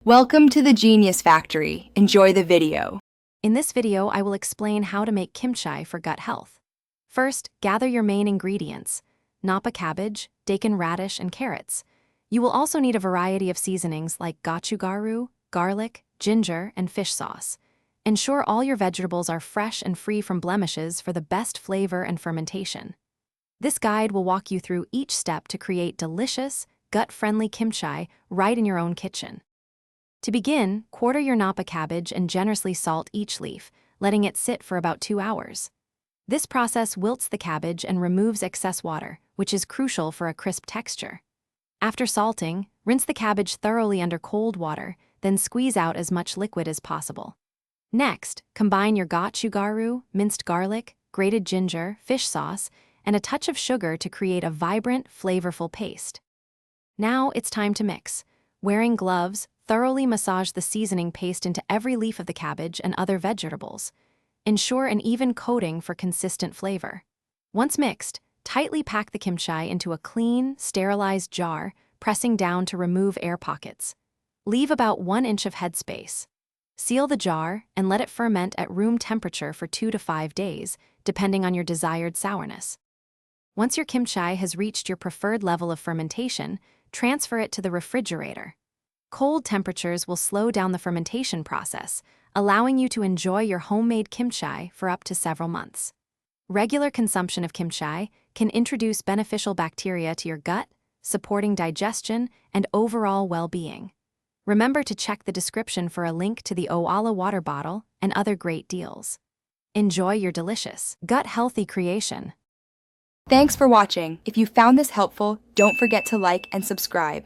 Welcome to the Genius Factory. Enjoy the video. In this video, I will explain how to make kimchi for gut health. First, gather your main ingredients: napa cabbage, daikon radish, and carrots. You will also need a variety of seasonings like gochugaru, garlic, ginger, and fish sauce. Ensure all your vegetables are fresh and free from blemishes for the best flavor and fermentation. This guide will walk you through each step to create delicious, gut-friendly kimchi right in your own kitchen. To begin, quarter your napa cabbage and generously salt each leaf, letting it sit for about 2 hours. This process wilts the cabbage and removes excess water, which is crucial for a crisp texture. After salting, rinse the cabbage thoroughly under cold water, then squeeze out as much liquid as possible. Next, combine your gochugaru, minced garlic, grated ginger, fish sauce, and a touch of sugar to create a vibrant, flavorful paste. Now it's time to mix. Wearing gloves, thoroughly massage the seasoning paste into every leaf of the cabbage and other vegetables. Ensure an even coating for consistent flavor. Once mixed, tightly pack the kimchi into a clean, sterilized jar, pressing down to remove air pockets. Leave about 1 inch of headspace. Seal the jar and let it ferment at room temperature for 2 to 5 days, depending on your desired sourness. Once your kimchi has reached your preferred level of fermentation, transfer it to the refrigerator. Cold temperatures will slow down the fermentation process, allowing you to enjoy your homemade kimchi for up to several months. Regular consumption of kimchi can introduce beneficial bacteria to your gut, supporting digestion and overall well-being. Remember to check the description for a link to the Owala water bottle and other great deals. Enjoy your delicious, gut-healthy creation. Thanks for watching. If you found this helpful, don't forget to like and subscribe.